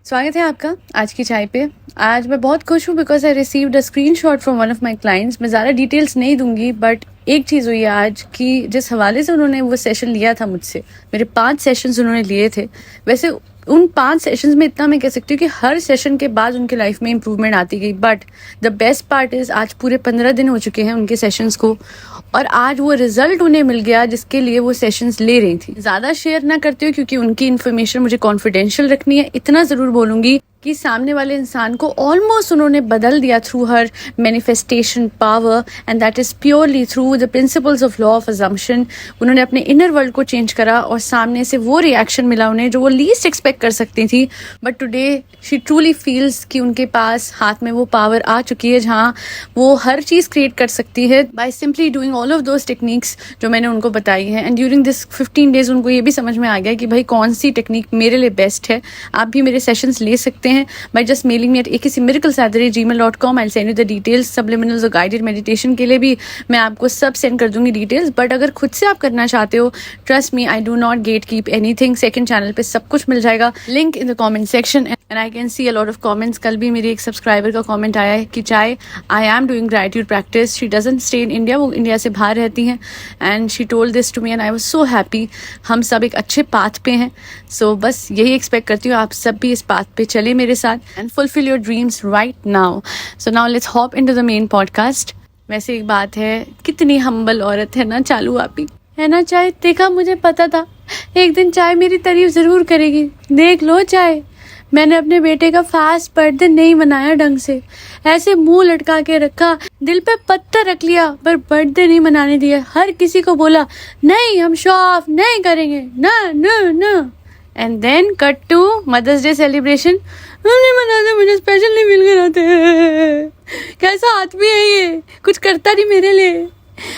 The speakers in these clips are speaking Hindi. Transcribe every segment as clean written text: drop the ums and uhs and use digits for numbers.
स्वागत है आपका आज की चाय पे। आज मैं बहुत खुश हूँ because I received a screenshot from one of my clients. मैं ज़्यादा डिटेल्स नहीं दूंगी बट एक चीज़ हुई है आज कि जिस हवाले से उन्होंने वो सेशन लिया था मुझसे, मेरे 5 सेशंस उन्होंने लिए थे। वैसे उन 5 सेशंस में इतना मैं कह सकती हूँ कि हर सेशन के बाद उनके लाइफ में इंप्रूवमेंट आती गई। But the best part is आज पूरे 15 दिन हो चुके हैं उनके सेशंस को और आज वो रिजल्ट उन्हें मिल गया जिसके लिए वो सेशंस ले रही थी। ज़्यादा शेयर ना करती हूँ क्योंकि उनकी इन्फॉर्मेशन मुझे कॉन्फिडेंशियल रखनी है। इतना ज़रूर बोलूँगी कि सामने वाले इंसान को ऑलमोस्ट उन्होंने बदल दिया through her manifestation power, and that is purely through the principles of law of assumption. उन्होंने अपने इनर वर्ल्ड को चेंज करा और सामने से वो रिएक्शन मिला उन्हें जो वो लीस्ट एक्सपेक्ट कर सकती थी। But today she truly feels कि उनके पास हाथ में वो पावर आ चुकी है जहाँ वो हर चीज़ क्रिएट कर सकती है by simply doing all of those techniques जो मैंने उनको बताई है। एंड ड्यूरिंग दिस 15 डेज उनको ये भी समझ में आ गया कि भाई कौन सी टेक्निक मेरे लिए बेस्ट है। आप भी मेरे सेशंस ले सकते हैं by just mailing me at akcmiracles@gmail.com. I'll send you the details, subliminals और guided meditation के लिए भी मैं आपको सब सेंड कर दूंगी डिटेल्स। बट अगर खुद से आप करना चाहते हो, trust me, I do not gate keep anything. Second channel पे सब कुछ मिल जाएगा, link in the comment section. And I can see a lot of comments. कल भी मेरी एक सब्सक्राइबर का कमेंट आया है कि चाहे I am doing gratitude practice, she doesn't stay in India, वो इंडिया से बाहर रहती हैं। And she told this to me and I was so happy. हम सब एक अच्छे पाथ पे हैं। सो बस यही एक्सपेक्ट करती हूँ आप सब भी इस पाथ पे चले मेरे साथ and fulfill your dreams right now. So now let's hop into the main podcast. वैसे एक बात है, कितनी हम्बल औरत है ना चालू आपी, है ना। चाय देखा, मुझे पता था एक दिन चाय मेरी तारीफ जरूर करेगी। देख लो चाय, मैंने अपने बेटे का फास्ट बर्थडे नहीं मनाया ढंग से, ऐसे मुंह लटका के रखा, दिल पे पत्थर रख लिया पर बर्थडे नहीं मनाने दिया। हर किसी को बोला नहीं हम शो ऑफ नहीं करेंगे, ना ना ना। And then cut to Mother's Day celebration. नहीं मनाते, मुझे स्पेशल नहीं फील कराते। कैसा आदमी है ये, कुछ करता नहीं मेरे लिए।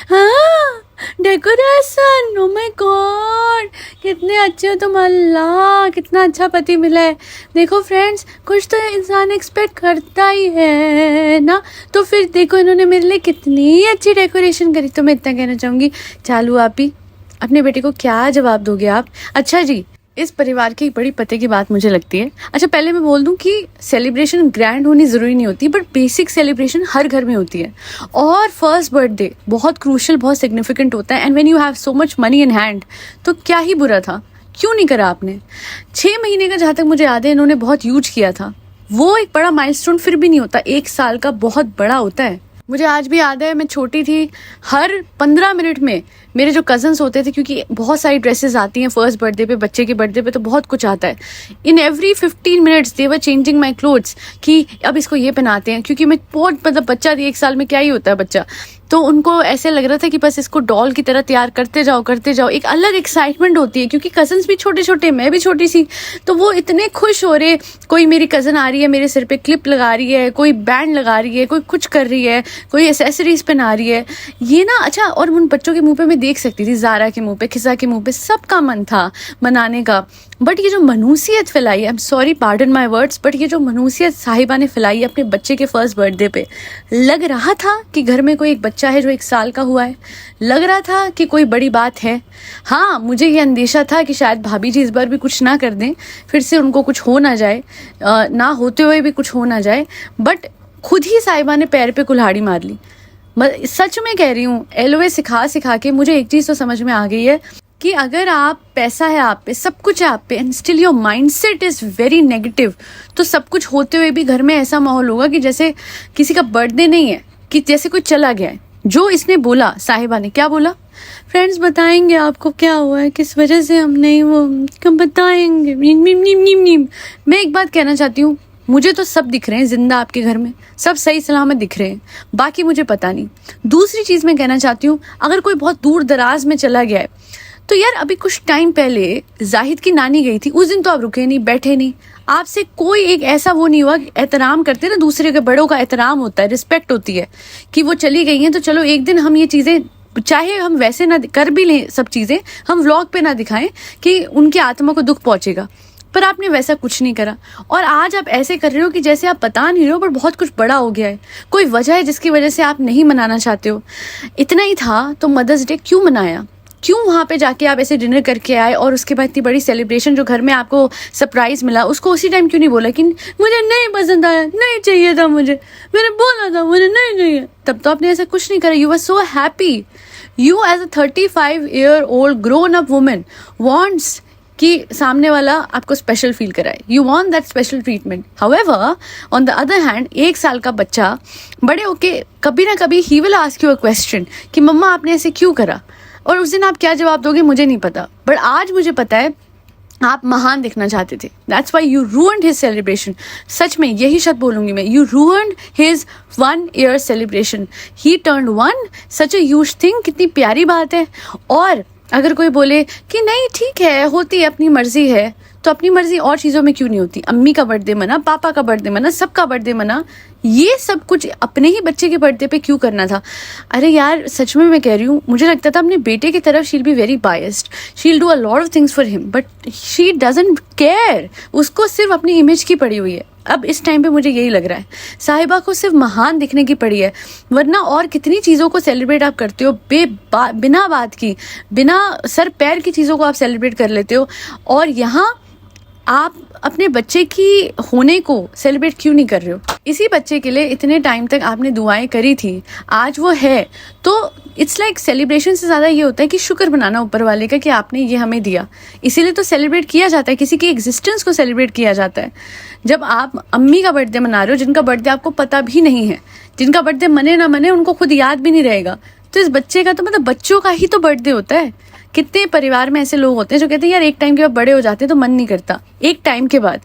हाँ, डेकोरेशन, ओ माय गॉड, कितने अच्छे हो तुम, अल्लाह कितना अच्छा पति मिला है। देखो फ्रेंड्स, कुछ तो इंसान एक्सपेक्ट करता ही है ना। तो फिर देखो इन्होंने मेरे लिए कितनी अच्छी डेकोरेशन करी। तो मैं इतना कहना चाहूँगी, चालू आप ही अपने बेटे को क्या जवाब दोगे आप। अच्छा जी, इस परिवार की बड़ी पते की बात मुझे लगती है। अच्छा, पहले मैं बोल दूं कि सेलिब्रेशन ग्रैंड होनी ज़रूरी नहीं होती, बट बेसिक सेलिब्रेशन हर घर में होती है। और फर्स्ट बर्थडे बहुत क्रूशल, बहुत सिग्निफिकेंट होता है। And when you have so much money in hand, तो क्या ही बुरा था, क्यों नहीं करा आपने। 6 महीने का जहाँ तक मुझे याद है इन्होंने बहुत यूज किया था। वो एक बड़ा माइलस्टोन फिर भी नहीं होता, 1 साल का बहुत बड़ा होता है। मुझे आज भी याद है, मैं छोटी थी, हर 15 मिनट में मेरे जो कजन्स होते थे, क्योंकि बहुत सारी ड्रेसेस आती हैं फर्स्ट बर्थडे पे, बच्चे के बर्थडे पे तो बहुत कुछ आता है। In every 15 minutes they were changing my clothes कि अब इसको ये पहनाते हैं, क्योंकि मैं बहुत मतलब बच्चा थी, 1 साल में क्या ही होता है बच्चा। तो उनको ऐसे लग रहा था कि बस इसको डॉल की तरह तैयार करते जाओ। एक अलग एक्साइटमेंट होती है क्योंकि कजन्स भी छोटे छोटे, मैं भी छोटी सी, तो वो इतने खुश हो रहे। कोई मेरी कज़न आ रही है, मेरे सिर पे क्लिप लगा रही है, कोई बैंड लगा रही है, कोई कुछ कर रही है, कोई एसेसरीज पहना रही है, ये ना। अच्छा, और उन बच्चों के मुंह पे मैं देख सकती थी, ज़ारा के मुंह पे, खिसा के मुंह पे, सबका मन था मनाने का। बट ये जो मनूसियत फैलाई, I am sorry, pardon my words, but ये जो मनूसियत साहिबा ने फैलाई है अपने बच्चे के फर्स्ट बर्थडे पे, लग रहा था कि घर में कोई एक बच्चा है जो 1 साल का हुआ है, लग रहा था कि कोई बड़ी बात है। हाँ, मुझे ये अंदेशा था कि शायद भाभी जी इस बार भी कुछ ना कर दें, फिर से उनको कुछ हो ना जाए, ना होते हुए भी कुछ हो ना जाए। बट खुद ही साहिबा ने पैर पे कुल्हाड़ी मार ली। सच में कह रही हूँ, एलओए सिखा के मुझे एक चीज़ तो समझ में आ गई है कि अगर आप, पैसा है आप पे, सब कुछ है आप पे, and still your mindset is very negative, तो सब कुछ होते हुए भी घर में ऐसा माहौल होगा कि जैसे किसी का बर्थडे नहीं है, कि जैसे कोई चला गया है। जो इसने बोला, साहिबा ने क्या बोला, फ्रेंड्स बताएंगे आपको क्या हुआ है, किस वजह से हम नहीं, वो कब बताएंगे। मैं एक बात कहना चाहती हूँ, मुझे तो सब दिख रहे हैं जिंदा आपके घर में, सब सही सलामत दिख रहे हैं, बाकी मुझे पता नहीं। दूसरी चीज़ मैं कहना चाहती हूँ, अगर कोई बहुत दूर दराज में चला गया है, तो यार अभी कुछ टाइम पहले जाहिद की नानी गई थी, उस दिन तो आप रुके नहीं, बैठे नहीं, आपसे कोई एक ऐसा वो नहीं हुआ। एहतराम करते ना, दूसरे के बड़ों का एहतराम होता है, रिस्पेक्ट होती है कि वो चली गई हैं, तो चलो एक दिन हम ये चीज़ें, चाहे हम वैसे ना कर भी लें सब चीज़ें, हम व्लॉग पे ना दिखाएं कि उनकी आत्मा को दुख पहुंचेगा, पर आपने वैसा कुछ नहीं करा। और आज आप ऐसे कर रहे हो कि जैसे आप बता नहीं रहे हो, पर बहुत कुछ बड़ा हो गया है, कोई वजह है जिसकी वजह से आप नहीं मनाना चाहते हो। इतना ही था तो मदर्स डे क्यों मनाया, क्यों वहाँ पे जाके आप ऐसे डिनर करके आए और उसके बाद इतनी बड़ी सेलिब्रेशन जो घर में आपको सरप्राइज मिला, उसको उसी टाइम क्यों नहीं बोला कि मुझे नहीं पसंद आया, नहीं चाहिए था, मुझे, मैंने बोला था मुझे नहीं चाहिए। तब तो आपने ऐसा कुछ नहीं करा। You are so happy. You as a 35-year-old grown up woman wants कि सामने वाला आपको स्पेशल फील कराए। You want that special treatment. However on the other hand, 1 साल का बच्चा बड़े होके कभी ना कभी ही will ask you a question कि मम्मा आपने ऐसे क्यों करा, और उस दिन आप क्या जवाब दोगे मुझे नहीं पता, बट आज मुझे पता है आप महान दिखना चाहते थे। That's why you ruined his celebration. सच में यही शब्द बोलूंगी मैं, you ruined his 1 year celebration. He turned 1, such a huge thing. कितनी प्यारी बात है। और अगर कोई बोले कि नहीं ठीक है, होती है, अपनी मर्जी है, तो अपनी मर्जी और चीज़ों में क्यों नहीं होती? अम्मी का बर्थडे मना, पापा का बर्थडे मना, सबका बर्थडे मना, ये सब कुछ अपने ही बच्चे के बर्थडे पे क्यों करना था? अरे यार सच में मैं कह रही हूँ, मुझे लगता था अपने बेटे की तरफ she will be very biased, she will do a lot of things for him, but she doesn't care. उसको सिर्फ अपनी इमेज की पड़ी हुई है। अब इस टाइम पे मुझे यही लग रहा है साहिबा को सिर्फ महान दिखने की पड़ी है, वरना और कितनी चीज़ों को सेलिब्रेट आप करते हो बिना बात की, बिना सर पैर की चीज़ों को आप सेलिब्रेट कर लेते हो। और यहाँ आप अपने बच्चे की होने को सेलिब्रेट क्यों नहीं कर रहे हो? इसी बच्चे के लिए इतने टाइम तक आपने दुआएं करी थी, आज वो है, तो इट्स लाइक सेलिब्रेशन से ज़्यादा ये होता है कि शुक्र मनाना ऊपर वाले का कि आपने ये हमें दिया। इसीलिए तो सेलिब्रेट किया जाता है, किसी की एग्जिस्टेंस को सेलिब्रेट किया जाता है। जब आप अम्मी का बर्थडे मना रहे हो, जिनका बर्थडे आपको पता भी नहीं है, जिनका बर्थडे मने ना मने उनको खुद याद भी नहीं रहेगा, तो इस बच्चे का तो मतलब बच्चों का ही तो बर्थडे होता है। कितने परिवार में ऐसे लोग होते हैं जो कहते हैं यार एक टाइम के बाद बड़े हो जाते हैं तो मन नहीं करता, एक टाइम के बाद,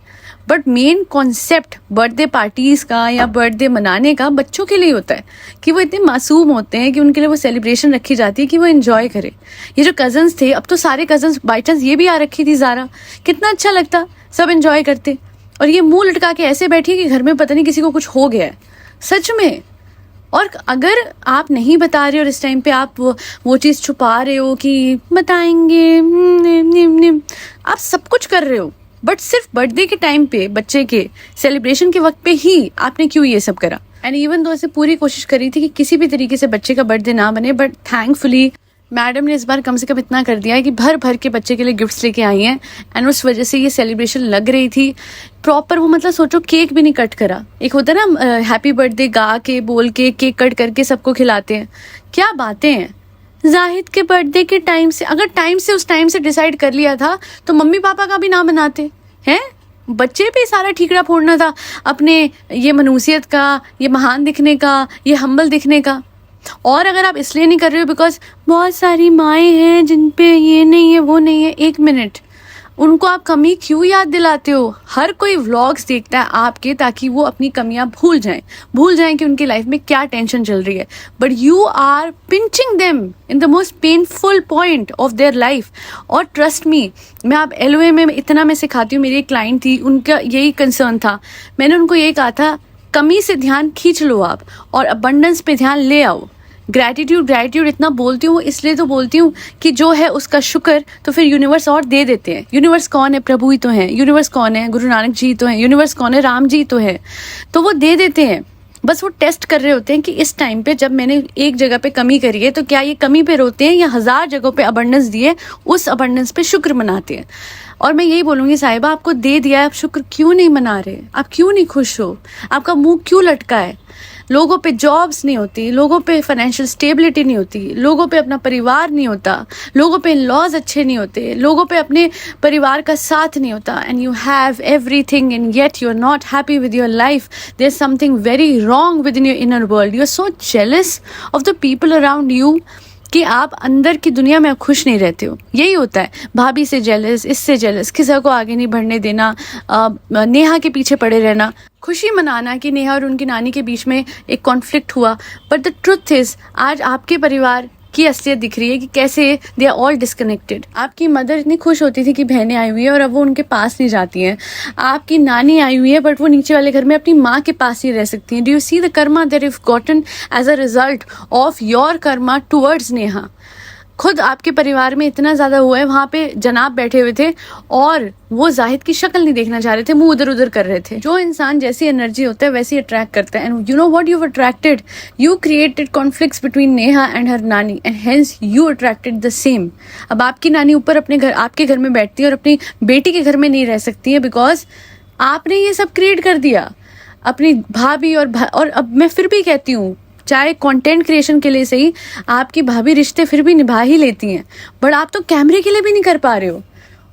but main concept birthday parties का या बर्थडे मनाने का बच्चों के लिए होता है कि वो इतने मासूम होते हैं कि उनके लिए वो सेलिब्रेशन रखी जाती है कि वो एंजॉय करे। ये जो कजन्स थे, अब तो सारे कजन्स, बाई चांस ये भी आ रखी थी ज़ारा, कितना अच्छा लगता, सब एंजॉय करते, और ये मुंह लटका के ऐसे बैठी कि घर में पता नहीं किसी को कुछ हो गया है, सच में। और अगर आप नहीं बता रहे हो और इस टाइम पे आप वो चीज़ छुपा रहे हो कि बताएंगे, आप सब कुछ कर रहे हो, बट सिर्फ बर्थडे के टाइम पे, बच्चे के सेलिब्रेशन के वक्त पे ही आपने क्यों ये सब करा? एंड इवन दो ऐसे पूरी कोशिश करी थी कि किसी भी तरीके से बच्चे का बर्थडे ना बने, बट थैंकफुली मैडम ने इस बार कम से कम इतना कर दिया है कि भर भर के बच्चे के लिए गिफ्ट्स लेके आई हैं, एंड उस वजह से ये सेलिब्रेशन लग रही थी प्रॉपर। वो मतलब सोचो केक भी नहीं कट करा, एक होता है ना हैप्पी बर्थडे गा के बोल के केक कट करके सबको खिलाते हैं, क्या बातें हैं। जाहिद के बर्थडे के टाइम से, अगर टाइम से उस टाइम से डिसाइड कर लिया था तो मम्मी पापा का भी ना बनाते हैं, बच्चे पे सारा ठीकरा फोड़ना था अपने ये मनूसियत का, ये महान दिखने का, ये हम्बल दिखने का। और अगर आप इसलिए नहीं कर रहे हो बिकॉज बहुत सारी माएँ हैं जिन पे ये नहीं है वो नहीं है, 1 मिनट, उनको आप कमी क्यों याद दिलाते हो? हर कोई व्लॉग्स देखता है आपके ताकि वो अपनी कमियां भूल जाएं कि उनकी लाइफ में क्या टेंशन चल रही है, but you are pinching them in the most painful point of their life. और ट्रस्ट मी, मैं आप LOA में इतना मैं सिखाती हूँ, मेरी एक क्लाइंट थी, उनका यही कंसर्न था, मैंने उनको यही कहा था कमी से ध्यान खींच लो आप और अबंडेंस पे ध्यान ले आओ। ग्रैटिट्यूड इतना बोलती हूँ, इसलिए तो बोलती हूँ कि जो है उसका शुक्र तो फिर यूनिवर्स और दे देते हैं। यूनिवर्स कौन है? प्रभु ही तो है। यूनिवर्स कौन है? गुरु नानक जी तो है। यूनिवर्स कौन है? राम जी तो है। तो वो दे देते हैं, बस वो टेस्ट कर रहे होते हैं कि इस टाइम पे जब मैंने एक जगह पे कमी करी है तो क्या ये कमी पे रोते हैं या 1000 जगहों पे अबंडेंस दिए उस अबंडेंस पे शुक्र मनाते हैं। और मैं यही बोलूँगी साहिबा, आपको दे दिया है, आप शुक्र क्यों नहीं मना रहे? आप क्यों नहीं खुश हो? आपका मुंह क्यों लटका है? लोगों पे जॉब्स नहीं होती, लोगों पे फाइनेंशियल स्टेबिलिटी नहीं होती, लोगों पे अपना परिवार नहीं होता, लोगों पे लॉज अच्छे नहीं होते, लोगों पे अपने परिवार का साथ नहीं होता, and you have everything and yet you are not happy with your life. There is something very wrong within your inner world. You are so jealous of the people around you कि आप अंदर की दुनिया में खुश नहीं रहते हो। यही होता है, भाभी से जेलस, इससे जेलस, किसी को आगे नहीं बढ़ने देना, नेहा के पीछे पड़े रहना, खुशी मनाना कि नेहा और उनकी नानी के बीच में एक कॉन्फ्लिक्ट हुआ। बट द ट्रुथ इज आज आपके परिवार की असलियत दिख रही है कि कैसे दे आर ऑल डिस्कनेक्टेड। आपकी मदर इतनी खुश होती थी कि बहनें आई हुई है और अब वो उनके पास नहीं जाती हैं। आपकी नानी आई हुई है बट वो नीचे वाले घर में अपनी माँ के पास ही रह सकती हैं। Do you see the karma that you have gotten as a result of your karma towards Neha? खुद आपके परिवार में इतना ज़्यादा हुआ है, वहाँ पे जनाब बैठे हुए थे और वो जाहिद की शक्ल नहीं देखना चाह रहे थे, मुंह उधर उधर कर रहे थे। जो इंसान जैसी एनर्जी होता है वैसी अट्रैक्ट करता है। And you know what you attracted, you created conflicts between Neha and her नानी and hence you attracted the same. अब आपकी नानी ऊपर अपने घर, आपके घर में बैठती है और अपनी बेटी के घर में नहीं रह सकती है, बिकॉज आपने ये सब क्रिएट कर दिया अपनी भाभी और अब मैं फिर भी कहती हूँ, चाहे कंटेंट क्रिएशन के लिए सही, आपकी भाभी रिश्ते फिर भी निभा ही लेती हैं, बट आप तो कैमरे के लिए भी नहीं कर पा रहे हो।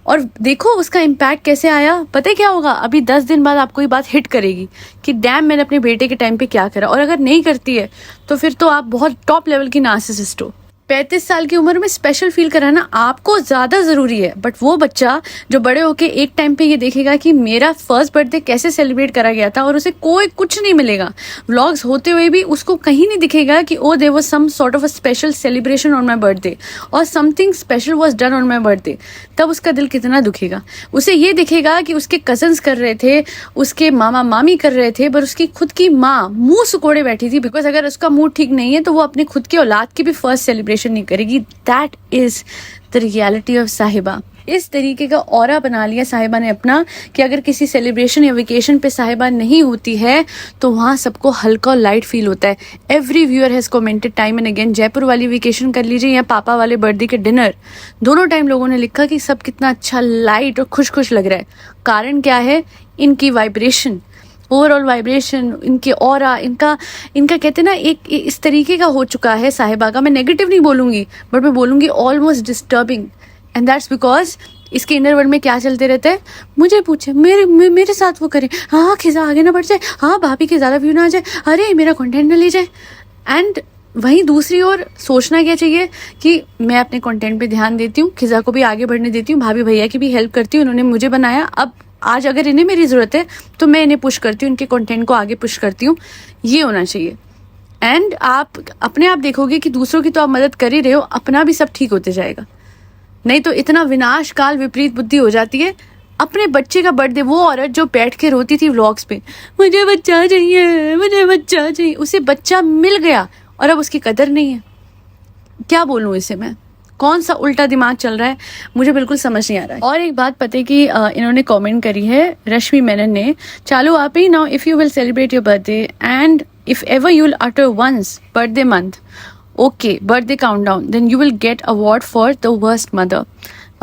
और देखो उसका इम्पैक्ट कैसे आया। पता है क्या होगा, अभी 10 दिन बाद आपको ये बात हिट करेगी कि डैम मैंने अपने बेटे के टाइम पे क्या करा। और अगर नहीं करती है तो फिर तो आप बहुत टॉप लेवल की नार्सिसिस्ट हो। 35 साल की उम्र में स्पेशल फील कराना आपको ज़्यादा ज़रूरी है, बट वो बच्चा जो बड़े होके एक टाइम पे ये देखेगा कि मेरा फर्स्ट बर्थडे कैसे सेलिब्रेट करा गया था और उसे कोई कुछ नहीं मिलेगा, व्लॉग्स होते हुए भी उसको कहीं नहीं दिखेगा कि oh there was some sort of a special celebration on my birthday और something special was done on my birthday, तब उसका दिल कितना दुखेगा। उसे ये दिखेगा कि उसके कजन्स कर रहे थे, उसके मामा मामी कर रहे थे, पर उसकी खुद की माँ मुंह सुकोड़े बैठी थी, बिकॉज अगर उसका मूड ठीक नहीं है तो वो अपने खुद की औलाद की भी फर्स्ट सेलिब्रेशन नहीं करेगी। That is the reality of साहिबा। इस तरीके का ऑरा बना लिया साहिबा ने अपना कि अगर किसी सेलिब्रेशन या वेकेशन पे साहिबा नहीं होती है तो वहाँ सबको हल्का और लाइट फील होता है। Every viewer has commented time and again, Jaipur वाली वेकेशन कर लीजिए या पापा वाले बर्थडे के डिनर, दोनों टाइम लोगों ने लिखा कि सब कितना अच्छा लाइट और खुश खुश लग रहा है। कारण क्या है? इनकी वाइब्रेशन, ओवरऑल वाइब्रेशन, इनके ऑरा, इनका कहते हैं ना एक इस तरीके का हो चुका है साहिबा का। मैं नेगेटिव नहीं बोलूंगी, बट मैं बोलूंगी almost disturbing. And that's because इसके इनर वर्ल्ड में क्या चलते रहते हैं, मुझे पूछे, मेरे साथ वो करें, हाँ खिजा आगे ना बढ़ जाए, हाँ भाभी के ज़्यादा व्यू ना आ जाए, अरे मेरा कंटेंट ना ले जाए। एंड वहीं दूसरी ओर सोचना क्या चाहिए कि मैं अपने कंटेंट पे ध्यान देती हूँ, खिजा को भी आगे बढ़ने देती हूँ, भाभी भैया की भी हेल्प करती हूँ, उन्होंने मुझे बनाया, अब आज अगर इन्हें मेरी ज़रूरत है तो मैं इन्हें पुश करती हूँ, इनके कंटेंट को आगे पुश करती हूँ। ये होना चाहिए। एंड आप अपने आप देखोगे कि दूसरों की तो आप मदद कर ही रहे हो, अपना भी सब ठीक होते जाएगा। नहीं तो इतना विनाश काल विपरीत बुद्धि हो जाती है। अपने बच्चे का बर्थडे, वो औरत जो बैठ के रोती थी व्लॉग्स पे, मुझे बच्चा चाहिए, मुझे बच्चा चाहिए, उसे बच्चा मिल गया और अब उसकी कदर नहीं है। क्या बोलूँ इसे मैं, कौन सा उल्टा दिमाग चल रहा है, मुझे बिल्कुल समझ नहीं आ रहा है। और एक बात पता है कि इन्होंने कमेंट करी है रश्मि मेनन ने, चालू आप ही, now if you will celebrate your birthday and if ever you will utter one's birthday month, okay birthday countdown, then you will get award for the worst mother.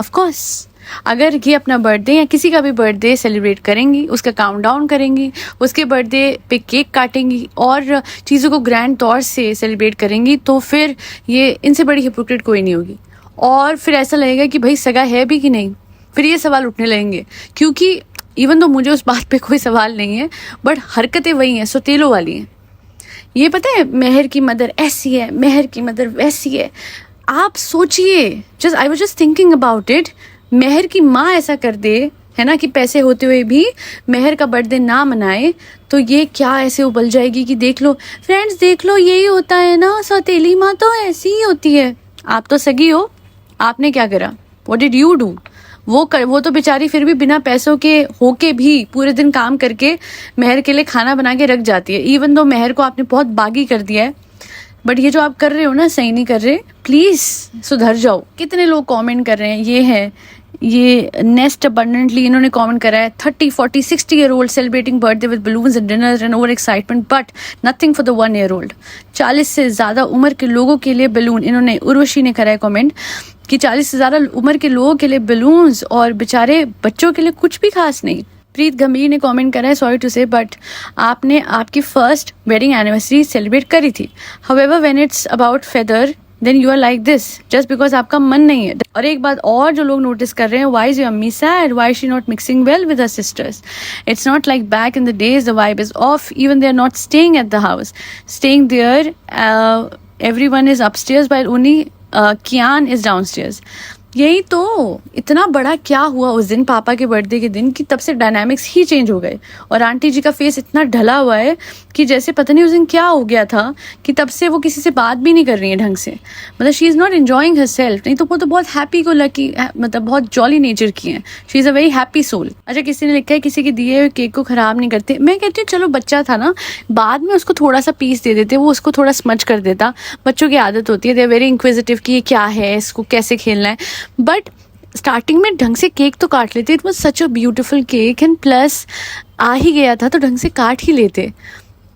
Of course अगर ये अपना बर्थडे या किसी का भी बर्थडे सेलिब्रेट करेंगी, उसका काउंटडाउन करेंगी, उसके बर्थडे पे केक काटेंगी और चीज़ों को ग्रैंड तौर से सेलिब्रेट करेंगी, तो फिर ये इनसे बड़ी हिपोक्रेट कोई नहीं होगी। और फिर ऐसा लगेगा कि भाई सगा है भी कि नहीं, फिर ये सवाल उठने लगेंगे। क्योंकि इवन तो मुझे उस बात पे कोई सवाल नहीं है, बट हरकतें वही हैं, सौतेलों वाली हैं। ये पता है मेहर की मदर ऐसी है, मेहर की मदर वैसी है। आप सोचिए, just I was just thinking about it, Meher की माँ ऐसा कर दे, है ना, कि पैसे होते हुए भी मेहर का बर्थडे ना मनाए, तो ये क्या ऐसे उबल जाएगी कि देख लो फ्रेंड्स, देख लो यही होता है ना, सौतेली माँ तो ऐसी ही होती है। आप तो सगी हो, आपने क्या करा, व्हाट डिड यू डू? वो तो बेचारी फिर भी बिना पैसों के होके भी पूरे दिन काम करके मेहर के लिए खाना बना के रख जाती है। इवन दो मेहर को आपने बहुत बागी कर दिया है, बट ये जो आप कर रहे हो ना, सही नहीं कर रहे, प्लीज सुधर जाओ। कितने लोग कमेंट कर रहे हैं, ये नेस्ट अबंडेंटली, इन्होंने कमेंट करा है 30, 40, 60 year old celebrating birthday with balloons and dinner and over excitement but nothing for the 1 year old. 40 से ज़्यादा उम्र के लोगों के लिए बलून, इन्होंने उर्वशी ने करा है कमेंट कि 40 से ज़्यादा उम्र के लोगों के लिए बलून्स और बेचारे बच्चों के लिए कुछ भी खास नहीं। प्रीत गंभीर ने कमेंट करा है, सॉरी टू से बट आपने आपकी फर्स्ट वेडिंग एनिवर्सरी सेलिब्रेट करी थी, however when it's about father then you are like this just because आपका मन नहीं है। और एक बात और जो लोग नोटिस कर रहे हैं, why is your ammi sad, why she not mixing well with her sisters? It's not like back in the days, the vibe is off, even they are not staying at the house, staying there, everyone is upstairs while only Kian is downstairs. यही तो, इतना बड़ा क्या हुआ उस दिन पापा के बर्थडे के दिन कि तब से डायनामिक्स ही चेंज हो गए। और आंटी जी का फेस इतना ढला हुआ है कि जैसे पता नहीं उस दिन क्या हो गया था कि तब से वो किसी से बात भी नहीं कर रही है ढंग से। मतलब she is not enjoying her self. नहीं तो वो तो बहुत हैप्पी को लकी, मतलब बहुत जॉली नेचर की हैं। She is a very happy soul. अच्छा, किसी ने लिखा है किसी के दिए हुए केक को ख़राब नहीं करते। मैं कहती हूँ चलो बच्चा था ना, बाद में उसको थोड़ा सा पीस दे देते, वो उसको थोड़ा स्मच कर देता। बच्चों की आदत होती है, दे आर वेरी इंक्विजिटिव कि ये क्या है, इसको कैसे खेलना है। बट स्टार्टिंग में ढंग से केक तो काट लेते। It was such a beautiful cake and plus आ ही गया था तो ढंग से काट ही लेते।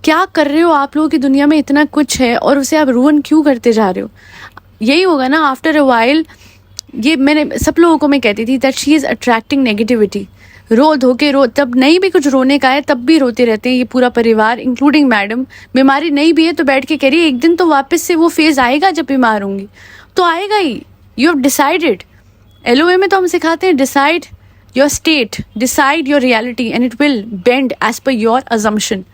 क्या कर रहे हो आप लोगों की दुनिया में, इतना कुछ है और उसे आप रूइन क्यों करते जा रहे हो। यही होगा ना आफ्टर अ वाइल। ये मैंने सब लोगों को मैं कहती थी that she is attracting negativity. रो धो के रो, तब नहीं भी कुछ रोने का है तब भी रोते रहते हैं ये पूरा परिवार इंक्लूडिंग मैडम। बीमारी नहीं भी है तो बैठ के कह रही है एक दिन तो वापस से वो फेज आएगा जब बीमार होंगी, तो आएगा ही। You have decided. LOA में तो हम सिखाते हैं decide your state, decide your reality and it will bend as per your assumption.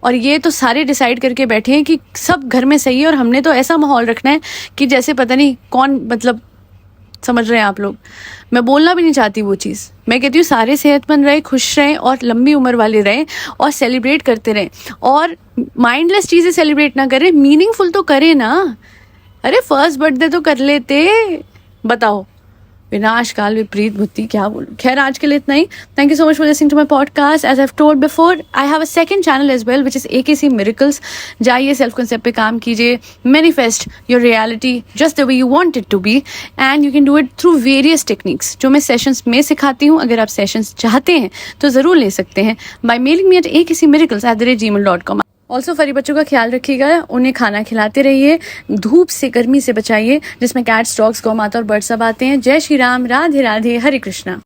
और ये तो सारे डिसाइड करके बैठे हैं कि सब घर में सही है और हमने तो ऐसा माहौल रखना है कि जैसे पता नहीं कौन, मतलब समझ रहे हैं आप लोग। मैं बोलना भी नहीं चाहती वो चीज़। मैं कहती हूँ सारे सेहतमंद रहे, खुश रहें और लंबी उम्र वाले रहें और सेलिब्रेट करते रहें। और माइंडलेस चीज़ें सेलिब्रेट ना करें, मीनिंगफुल तो करें ना। अरे फर्स्ट बर्थडे तो कर लेते, बताओ। विनाश काल विपरीत बुद्धि, क्या बोलूं। खैर आज के लिए इतना ही। Thank you so much for listening to my podcast. As I have told before, I have a second channel as well which is AKC miracles. जाइए, सेल्फ कंसेप्ट पे काम कीजिए, manifest your reality just the way you want it to be and you can do it through various techniques जो मैं सेशंस में सिखाती हूँ। अगर आप सेशंस चाहते हैं तो ज़रूर ले सकते हैं by mailing me at akcmiracles@gmail.com। Also free बच्चों का ख्याल रखिएगा, उन्हें खाना खिलाते रहिए, धूप से गर्मी से बचाइए जिसमें कैट्स, डॉग्स, गौ माता और बर्ड्स सब आते हैं। जय श्री राम, राधे राधे, हरे कृष्णा।